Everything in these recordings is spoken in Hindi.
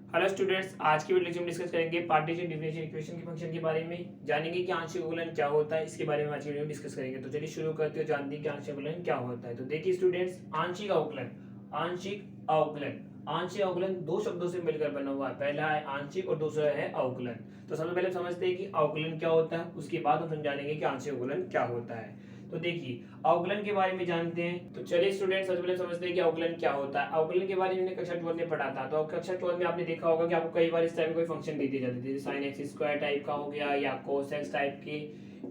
हेलो स्टूडेंट्स, आज की वीडियो में डिस्कस करेंगे पार्टीशन डिफरेंशियल इक्वेशन के फंक्शन के बारे में। जानेंगे कि आंशिक अवकलन क्या होता है, इसके बारे में आज की वीडियो में डिस्कस करेंगे। तो चलिए शुरू करते हो, जानते हैं कि आंशिक अवकलन क्या होता है। तो देखिए स्टूडेंट्स, आंशिक अवकलन दो शब्दों से मिलकर बना हुआ है। पहला है आंशिक और दूसरा है अवकलन। तो सबसे पहले समझते हैं कि अवकलन क्या होता है, उसके बाद हम समझानेंगे कि आंशिक अवकलन क्या होता है। तो देखिए अवकलन के बारे में जानते हैं। तो चलिए स्टूडेंट, सबसे पहले समझते हैं कि अवकलन क्या होता है। अवकलन के बारे में हमने कक्षा 12 में पढ़ा था। तो कक्षा 12 में आपने देखा होगा कि आपको कई बार इस टाइप कोई फंक्शन दे दिए जाते थे, sin x स्क्वायर टाइप का हो गया, या cos x टाइप के,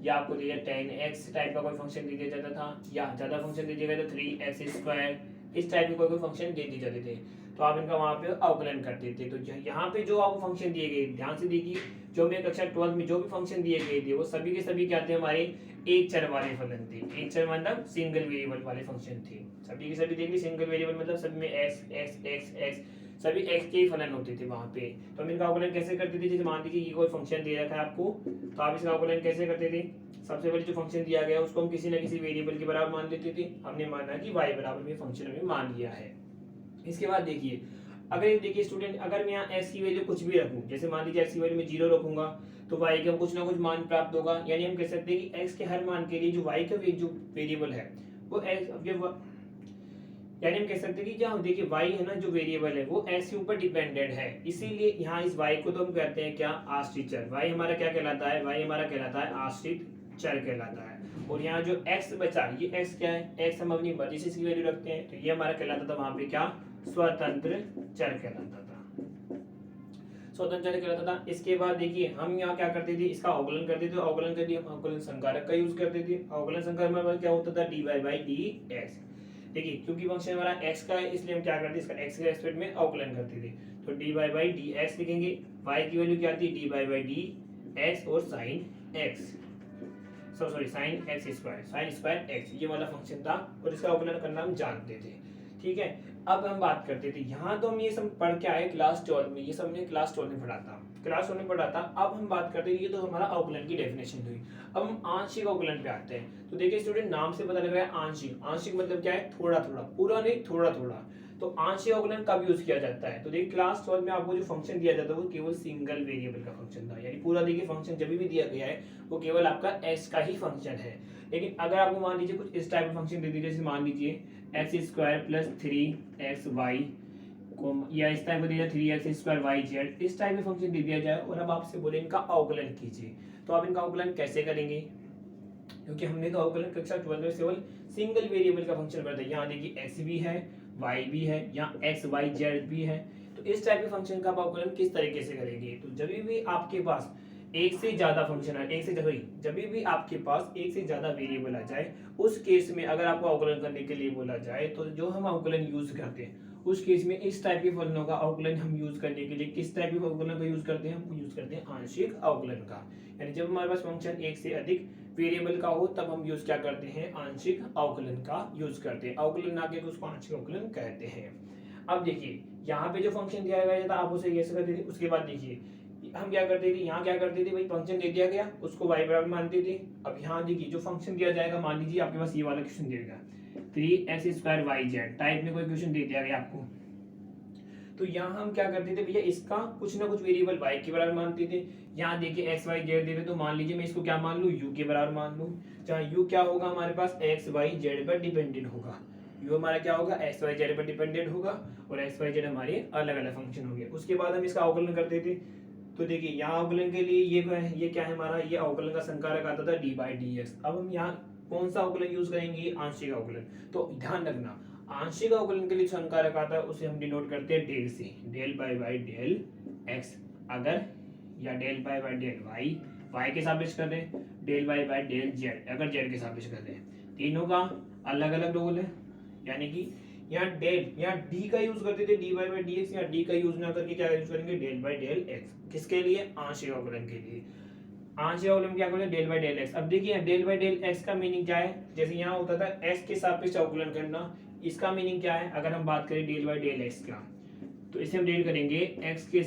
या आपको दिया tan x टाइप का कोई फंक्शन दे दिया जाता था, या ज्यादा फंक्शन दे दिया गया तो 3x स्क्वायर, इस टाइप के कोई कोई फंक्शन दे दिए जाते थे। तो आप इनका वहां पे अवकलन करते थे। तो यहाँ पे जो आपको फंक्शन दिए गए, ध्यान से देखिए, जो हमें कक्षा 12 में जो भी फंक्शन दिए गए थे वो सभी के सभी क्या थे, हमारे एक चर वाले फलन थे। एक चर मतलब सिंगल वेरिएबल वाले फंक्शन थे। सभी के सभी देखिए, सिंगल वेरिएबल मतलब सब में x x x x सभी x के ही फलन होते थे वहां पे। तो हम इनका अवकलन कैसे करते थे? जैसे मान लीजिए ये कोई फंक्शन दे रखा है आपको, तो आप इसका अवकलन कैसे करते थे? सबसे पहले जो फंक्शन दिया गया उसको हम किसी न किसी वेरिएबल के बराबर मान लेते थे। हमने माना कि y बराबर में फंक्शन हमें मान लिया है। इसके बाद देखिए, अगर देखिए स्टूडेंट, अगर मैं यहाँ x की वैल्यू कुछ भी रखूं, जैसे मान लीजिए x की वैल्यू में 0 रखूंगा, तो y का कुछ ना कुछ मान प्राप्त होगा। यानी हम कह सकते हैं कि x के हर मान के लिए जो y का जो वेरिएबल है वो x, यानी हम कह सकते हैं कि जहाँ देखिए y है ना, जो वेरिएबल है वो x के ऊपर डिपेंडेंट है। इसीलिए यहाँ इस y को तो हम कहते हैं क्या, आश्रित चर। y हमारा क्या कहलाता है? y हमारा कहलाता है आश्रित चर कहलाता है। और यहाँ जो x बचा, ये x क्या है? x हम अपनी मर्जी से इसकी वैल्यू रखते हैं, तो ये हमारा कहलाता था वहां पे क्या, स्वतंत्र चर कहलाता था। स्वतंत्र चर कहलाता था। इसके बाद देखिए हम यहाँ क्या करते थे, इसका अवकलन करते थे। अवकलन के लिए हम अवकलन संकारक का यूज करते थे। अवकलन संकारक में क्या होता था, dy बाई dx। देखिए क्योंकि फंक्शन हमारा x का है, इसलिए हम क्या करते हैं, इसका x के रेस्पेक्ट में अवकलन करते थे। तो dy बाई dx लिखेंगे। y की वैल्यू क्या थी, dy बाई dx और sin x, sine x square, sine square x, ये वाला फंक्शन था और इसका अवकलन करना हम जानते थे। ठीक है, अब हम बात करते थे, यहाँ तो हम ये सब पढ़ के आए क्लास 12 में, ये सब हमने क्लास 12 में पढ़ा था, अब हम बात करते हैं, ये तो हमारा अवकलन की डेफिनेशन हुई। अब हम आंशिक अवकलन पे आते हैं। तो देखिए स्टूडेंट, नाम से पता लग रहा है आंशिक। आंशिक मतलब क्या है, थोड़ा थोड़ा, पूरा नहीं, थोड़ा थोड़ा। तो आंशिक अवकलन कब यूज किया जाता है? तो देखिए क्लास 12 में आपको जो फंक्शन दिया जाता है वो केवल सिंगल वेरिएबल का फंक्शन था। यानी पूरा देखिए फंक्शन जब भी दिया गया है वो केवल आपका x का ही फंक्शन है। लेकिन अगर आपको मान लीजिए कुछ इस टाइप का फंक्शन दे दीजिए, जैसे मान लीजिए एक्स स्क्वायर प्लस 3xy, या इस टाइप का दिया 3x² इस टाइप का फंक्शन दे दिया जाए और अब आपसे बोले इनका अवकलन कीजिए, तो आप इनका अवकलन कैसे करेंगे? क्योंकि हमने तो अवकलन कक्षा 12 में केवल सिंगल वेरिएबल का फंक्शन पढ़ा था। यहाँ देखिए x भी है, y भी है, यहाँ x y z भी है। तो इस टाइप के फंक्शन का आप अवकलन किस तरीके से करेंगे? तो जब भी आपके पास एक से ज्यादा फंक्शन है, एक से सॉरी, जब भी आपके पास एक से ज्यादा वेरिएबल आ जाए, उस केस में अगर आपको अवकलन करने के लिए बोला जाए, तो जो हम अवकलन यूज करते हैं उस केस में इस टाइप के फलनों का अवकलन हम यूज करने के लिए किस टाइप के अवकलन का यूज करते हैं? हम यूज करते हैं आंशिक अवकलन का। यानी जब हमारे पास फंक्शन एक से अधिक वेरिएबल का हो तब हम यूज क्या करते हैं, आंशिक अवकलन का यूज करते हैं। अवकलन ना के उसको आंशिक अवकलन कहते हैं। अब देखिए यहाँ पे जो फंक्शन दिया गया था आप उसे कैसे करते थे, उसके बाद देखिए हम क्या करते थे, यहाँ क्या करते थे भाई, फंक्शन दे दिया गया उसको y बराबर मानते थे। अब यहाँ देखिए जो फंक्शन दिया जाएगा, मान लीजिए आपके पास ये वाला क्वेश्चन दिया 3x² टाइप में कोई क्वेश्चन दे दिया गया आपको, तो यहाँ हम क्या करते थे भैया, इसका कुछ ना कुछ वेरिएबल y के बराबर मानते थे। यहाँ देखिए x y z दे रहे, तो मान लीजिए मैं इसको क्या मान लूँ, u के बराबर मान लूँ। जहाँ u क्या होगा हमारे पास, x y z पर डिपेंडेंट होगा। u हमारा क्या होगा, x y z पर डिपेंडेंट होगा, और x y z हमारे अलग अलग फंक्शन होंगे। उसके बाद हम इसका अवकलन करते थे। तो देखिए यहाँ अवकलन के लिए ये क्या है हमारा, ये अवकलन का संकारक आता था dy बाई dx। अब हम यहाँ कौन सा अवकलन यूज करेंगे, आंशिक अवकलन। तो ध्यान रखना, आंशिक अवकलन के लिए संकारक आता है उसे हम डिनोट करते हैं डेल से, del by by del x अगर, या del by by del y के सापेक्ष कर रहे हैं, del by by del z अगर z के सापेक्ष कर रहे हैं। तीनों का अलग अलग रोल है। यानी कि यहाँ डेल, यहाँ d का यूज करते थे dy बाई dx, यहाँ d का यूज ना करके क्या यूज करेंगे, डेल बाई डेल x। किसके लिए, आंशिक अवकलन के लिए। आंशिक अवकलन क्या करें, डेल बाई डेल एक्स। अब देखिए del by del X meaning मीनिंग क्या है, जैसे यहाँ होता था एक्स के सापेक्ष अवकलन करना, इसका मीनिंग क्या है? अगर हम बात करें डेल बाई डेल एक्स का, तो इसे हम डेल करेंगे एक्स के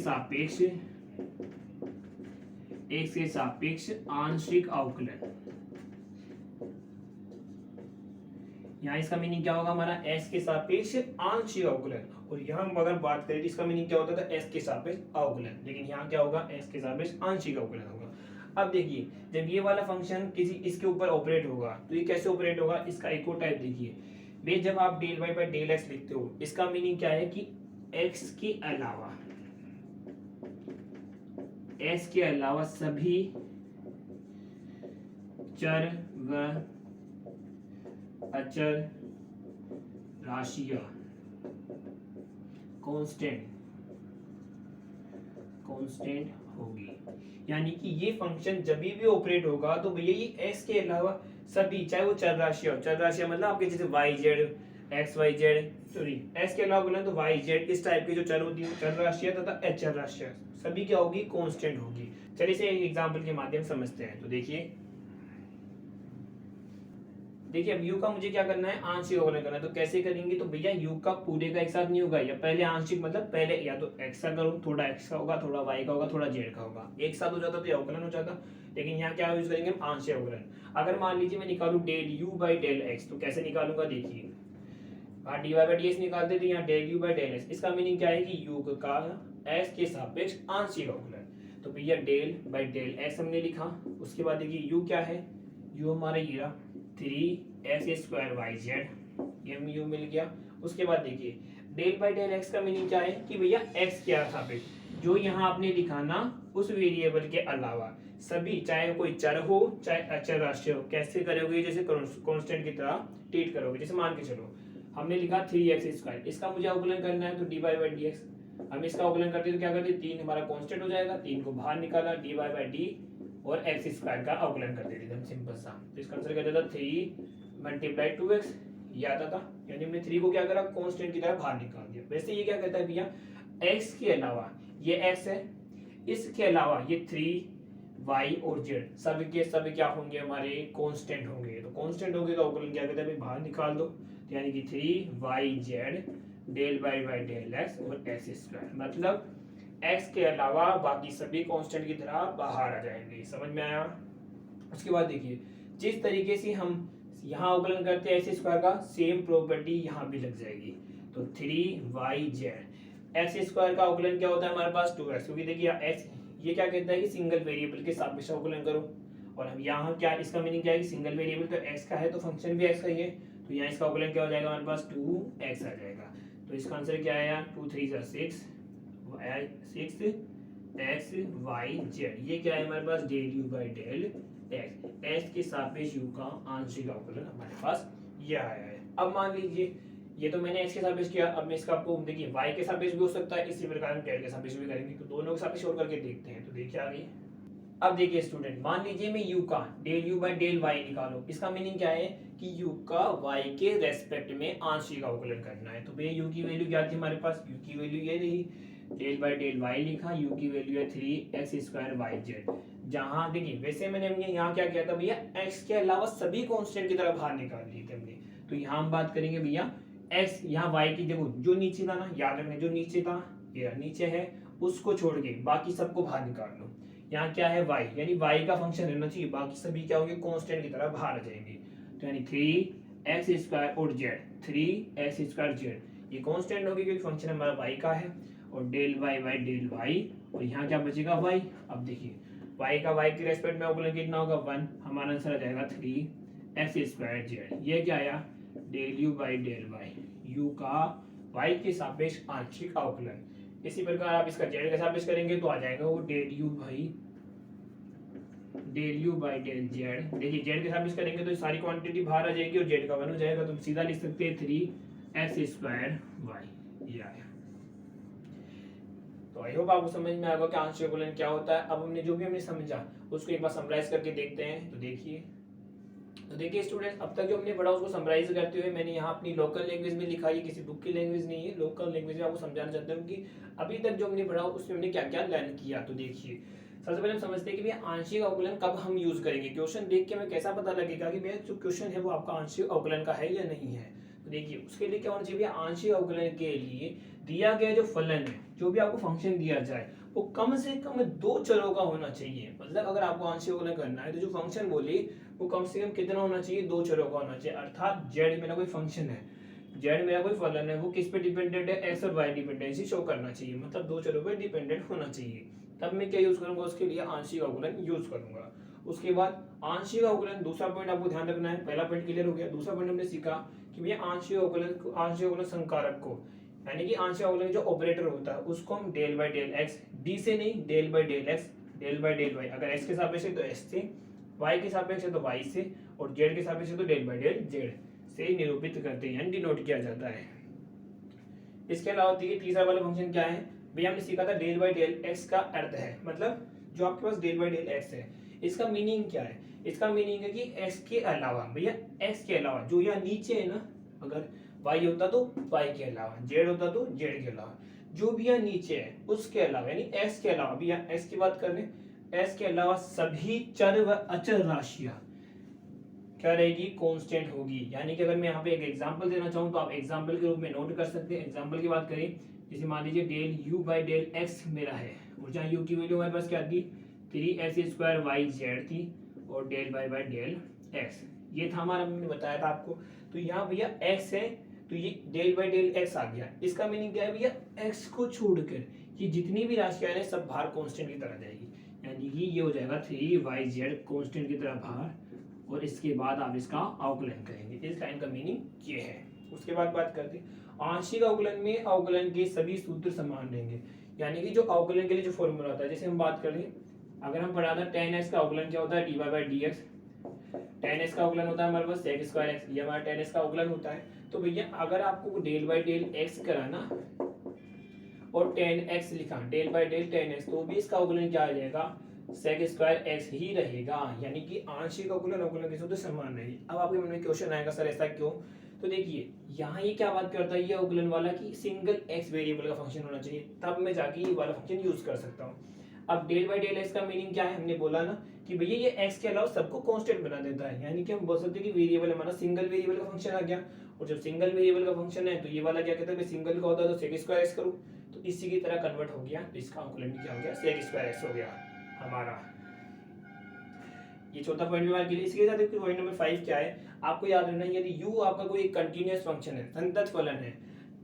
सापेक्ष आंशिक अवकलन। यहाँ इसका मीनिंग क्या होगा हमारा, s के सापेक्ष आंशिक अवकलन। और यहाँ हम अगर बात करें तो इसका मीनिंग क्या होता था, s के सापेक्ष अवकलन, लेकिन यहाँ क्या होगा, s के सापेक्ष आंशिक अवकलन होगा। अब देखिए जब ये वाला फंक्शन किसी इसके ऊपर ऑपरेट होगा तो ये कैसे ऑपरेट होगा, इसका एक और टाइप देखिए बे, जब आप del Y by del X लिखते हो, इसका मीनिंग क्या है कि x के अलावा सभी चर व अचर राशियां कांस्टेंट होगी। यानी कि ये फंक्शन जब भी ऑपरेट होगा तो भैया ये x के अलावा सभी, चाहे वो चर राशियां, चर राशियां मतलब आपके जैसे y z X Y Z, sorry S के अलावा बोले तो वाई जेड, इस टाइप की जो चर होती है चर राशियां तथा अचर राशियां सभी क्या होगी, कांस्टेंट होगी। चलिए इसे एक एग्जांपल के माध्यम से समझते हैं। तो देखिए अब u का मुझे क्या करना है, आंशिक अवकलन करना है। तो कैसे करेंगे, तो भैया u का पूरे का एक साथ नहीं होगा, या पहले आंशिक मतलब पहले या तो x का करूं, थोड़ा x का होगा, थोड़ा y का होगा, थोड़ा z का होगा, एक साथ हो जाता तो ये अवकलन हो जाता। लेकिन यहाँ क्या यूज करेंगे हम, आंशिक अवकलन। अगर मान लीजिए मैं निकालूं del u by del x, तो कैसे निकालूंगा, देखिए dy बाई dx निकालते थे, यहाँ del u by del x, इसका मीनिंग क्या है कि u का x के सापेक्ष आंशिक अवकलन। तो भैया डेल बाई डेल x हमने लिखा, उसके बाद देखिए u क्या है, u हमारा ये रहा 3x² yz, ये u मिल गया। उसके बाद देखिए डेल बाई डेल x का मीनिंग क्या है कि भैया x के सापेक्ष जो यहाँ आपने लिखा ना उस वेरिएबल के अलावा सभी, चाहे कोई चर हो चाहे अचर राशि हो, कैसे करोगे, जैसे कांस्टेंट की तरह ट्रीट करोगे। जैसे मान के चलो हमने लिखा 3x², इसका मुझे अवकलन करना है तो dy बाई dx, हम इसका अवकलन करते तो क्या करते, 3 हमारा कांस्टेंट हो जाएगा, 3 को बाहर निकाला, dy बाई d और x² का अवकलन कर देते थे हम, सिंपल सा। तो इसका आंसर क्या जाता, 3 मल्टीप्लाई 2x, ये आता था। यानी हमने 3 को क्या करा, कांस्टेंट की तरह बाहर निकाल दिया। वैसे ये क्या कहता है भैया, x के अलावा ये x है, इसके अलावा ये 3y और z सभी के सभी क्या होंगे, हमारे कांस्टेंट होंगे। तो कांस्टेंट होंगे तो अवकलन क्या कहता है, बाहर निकाल दो। तो यानी कि 3yz del by del x और x², मतलब x के अलावा बाकी सभी कांस्टेंट की तरह बाहर आ जाएंगे। समझ में आया। उसके बाद देखिए जिस तरीके से हम यहाँ अवकलन करते हैं x² का, सेम प्रॉपर्टी यहाँ भी लग जाएगी। तो 3yz x² का अवकलन क्या होता है हमारे पास 2x, क्योंकि देखिए x ये क्या कहता है कि सिंगल वेरिएबल के सापेक्ष अवकलन करो, और हम यहाँ क्या, इसका मीनिंग क्या है कि सिंगल वेरिएबल तो x का है तो फंक्शन भी x का ही है, तो यहाँ इसका अवकलन क्या हो जाएगा हमारे पास 2x आ जाएगा। तो इसका आंसर क्या आया, 2 3 6 6xyz, ये क्या है हमारे पास, del u by del x, x के सापेक्ष u का आंशिक अवकलन हमारे पास ये आया है। अब मान लीजिए ये तो मैंने x के सापेक्ष किया, अब मैं इसका आपको देखिए y के सापेक्ष भी हो सकता है, इसी प्रकार हम z के सापेक्ष भी करेंगे। तो दोनों के सापेक्ष और करके देखते हैं। तो देखिए आगे, अब देखिए स्टूडेंट, मान लीजिए मैं u का del u by del y निकालो, इसका मीनिंग क्या है कि u का y के रेस्पेक्ट में आंशिक अवकलन करना है। तो भैया u की वैल्यू क्या थी हमारे पास, u की वैल्यू ये रही, डेल बाई डेल y लिखा, u की वैल्यू है 3x² yz। जहां देखिए वैसे मैंने यहाँ क्या किया था भैया, x के अलावा सभी कांस्टेंट की तरफ बाहर निकाल लिए थे हमने। तो यहाँ हम बात करेंगे भैया x, यहाँ y की देखो जो नीचे था ना, याद रखना जो नीचे था ये नीचे है, उसको छोड़ के बाकी सबको बाहर निकाल लो। यहाँ क्या है y, यानी y का फंक्शन रहना चाहिए, बाकी सभी क्या होंगे, कांस्टेंट की तरह बाहर आ जाएंगे। तो यानी 3x² और z, 3x² z ये कांस्टेंट होगी क्योंकि फंक्शन हमारा y का है, और del y by del y, और यहाँ क्या बचेगा y। अब देखिए y का y के रेस्पेक्ट में अवकलन कितना होगा 1, हमारा आंसर आ जाएगा 3x² z। ये क्या आया, del u by del y, u का y के सापेक्ष आंशिक अवकलन। इसी प्रकार आप इसका z के सापेक्ष करेंगे तो आ जाएगा वो del u by del z। देखिए z के सापेक्ष करेंगे तो सारी क्वांटिटी बाहर आ जाएगी और z का 1 हो जाएगा, तो सीधा लिख सकते हैं 3x² y, ये आया। तो आई होप आपको समझ में आएगा कि आंशिक अवकलन क्या होता है। अब हमने जो भी हमने समझा उसको एक बार समराइज करके देखते हैं। तो देखिए स्टूडेंट, अब तक जो हमने पढ़ा उसको समराइज करते हुए मैंने यहाँ अपनी लोकल लैंग्वेज में लिखा है, किसी बुक की लैंग्वेज नहीं है, लोकल लैंग्वेज में आपको समझाना चाहता हूँ कि अभी तक जो हमने पढ़ा उसमें हमने क्या क्या लर्न किया। तो देखिए सबसे पहले हम समझते हैं कि भैया आंशिक अवकलन कब हम यूज करेंगे। क्वेश्चन देख के हमें कैसा पता लगेगा कि भैया जो क्वेश्चन है वो आपका आंशिक अवकलन का है या नहीं है। तो देखिए उसके लिए क्या होना चाहिए, आंशिक अवकलन के लिए दिया गया जो फलन है, जो भी आपको फंक्शन दिया जाए वो कम से कम 2 चरों का होना चाहिए। मतलब अगर आपको आंशिक अवकलन करना है तो जो फंक्शन बोले वो कम से कम कितना होना चाहिए, 2 चरों का होना चाहिए। अर्थात जेड मेरा कोई फंक्शन है, जेड मेरा कोई फलन है, वो किस पे डिपेंडेंट है, एक्स और वाई डिपेंडेंसी शो करना चाहिए, मतलब 2 चरों पे डिपेंडेंट होना चाहिए। तब मैं क्या यूज करूंगा, उसके लिए आंशिक अवकलन यूज करूंगा। उसके बाद आंशिक अवकलन, दूसरा पॉइंट आपको ध्यान रखना है। पहला पॉइंट क्लियर हो गया। दूसरा पॉइंट हमने सीखा कि भैया आंशिक अवकलन संकारक को, यानी कि आंशिक अवकलन जो ऑपरेटर होता है उसको हम del by del X, D से नहीं, del by del X, del by del Y, अगर एक्स के सापेक्ष है तो एस से, वाई के सापेक्ष है तो वाई से, और जेड के सापेक्ष है तो डेल बाय डेल जेड से निरूपित करते हैं, यानी डिनोट किया जाता है। इसके अलावा देखिए तीसरा वाला फंक्शन क्या है भैया, हमने सीखा था डेल बाय डेल एक्स का अर्थ है, मतलब जो आपके पास डेल बाय डेल एक्स है इसका मीनिंग क्या है, इसका मीनिंग है कि एक्स के अलावा, भैया एक्स के अलावा जो यहाँ नीचे है ना, अगर वाई होता तो वाई के अलावा, जेड होता तो जेड के अलावा, जो भी यहाँ नीचे है उसके अलावा, यानी एक्स के अलावा, भैया एक्स की बात कर रहे हैं, एक्स के अलावा सभी चर व अचर राशियां क्या रहेगी, कांस्टेंट होगी। यानी कि अगर मैं यहाँ पे एक एग्जांपल देना चाहूँ तो आप एग्जांपल के रूप में नोट कर सकते हैं। एग्जांपल की बात करें, जैसे मान लीजिए del U by del X मेरा है, और जहाँ यू की वैल्यू हमारे पास क्या थी, 3x² वाई जेड थी, और del Y by del X, ये था हमारा, मैंने बताया था आपको। तो यहाँ भैया एक्स है तो ये डेल बाई डेल एक्स आ गया। इसका मीनिंग क्या है भैया, एक्स को छोड़कर ये जितनी भी राशियां हैं सब बाहर कांस्टेंट की तरह जाएगी, यानी कि ये हो जाएगा 3yz कांस्टेंट की तरह बाहर, और इसके बाद आप इसका अवकलन करेंगे। इस लाइन का मीनिंग ये है। उसके बाद बात करते हैं आंशिक अवकलन में, अवकलन के सभी सूत्र समान रहेंगे, यानी कि जो अवकलन के लिए जो फॉर्मूला होता है, जैसे हम बात करें, अगर हम पढ़ा था tan x का अवकलन क्या होता है, dy by dx, tan x का अवकलन होता है हमारे पास sec स्क्वायर x, ये हमारा tan x का अवकलन होता है। तो भैया अगर आपको डेल बाई डेल x कराना और tan x लिखा, del by del tan x, तो भी इसका अवकलन क्या आ जाएगा, sec स्क्वायर x ही रहेगा, यानी कि आंशिक अवकलन अवकलन के सूत्र समान रहेगी। अब आपके मन में क्वेश्चन आएगा सर ऐसा क्यों, तो देखिए यहाँ ये क्या बात करता है, ये अवकलन वाला कि सिंगल x वेरिएबल का फंक्शन होना चाहिए, तब मैं जाके ये वाला फंक्शन यूज कर सकता हूँ। अब del by del X meaning मीनिंग क्या है, हमने बोला ना कि भैया ये एक्स के अलावा सबको कांस्टेंट बना देता है, यानी कि हम बोल सकते हैं कि वेरिएबल हमारा सिंगल वेरिएबल का फंक्शन आ गया, और जब सिंगल वेरिएबल का फंक्शन है तो ये वाला क्या कहता है, सिंगल का होता है तो सेक स्क्वायर एक्स करूँ, तो इसी की तरह कन्वर्ट हो गया, तो इसका अवकलन क्या हो गया, सेक स्क्वायर एक्स हो गया हमारा। ये चौथा पॉइंट भी हमारे लिए। इसके साथ पॉइंट नंबर 5 क्या है, आपको याद रखना है, यदि u आपका कोई कंटीन्यूअस फंक्शन है, संतत फलन है,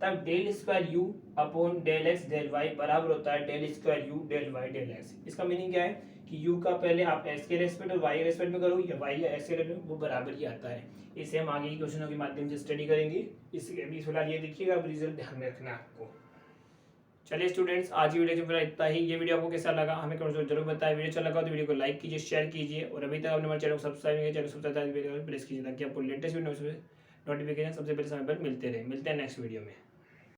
तब del square U upon del X del Y बराबर होता है del square U del Y del X. इसका मीनिंग क्या है कि u का पहले आप x के रेस्पेक्ट और y के रेस्पेक्ट में करो, या y या x के रेस्पेक्ट में, वो बराबर ही आता है। इसे हम आगे के क्वेश्चनों के माध्यम से स्टडी करेंगे। इसके अभी फिलहाल ये देखिएगा, अब रिजल्ट ध्यान में रखना है आपको। चलिए स्टूडेंट्स, आज की वीडियो में इतना ही। ये वीडियो आपको कैसा लगा हमें कमेंट जरूर बताएं। वीडियो अच्छा लगा तो वीडियो को लाइक कीजिए, शेयर कीजिए, और अभी तक आपने हमारे चैनल को सब्सक्राइब नहीं किया, चैनल सब्सक्राइब प्रेस कीजिए, ताकि आपको लेटेस्ट वीडियो नोटिफिकेशन सबसे पहले समय पर मिलते रहे। मिलते हैं नेक्स्ट वीडियो में।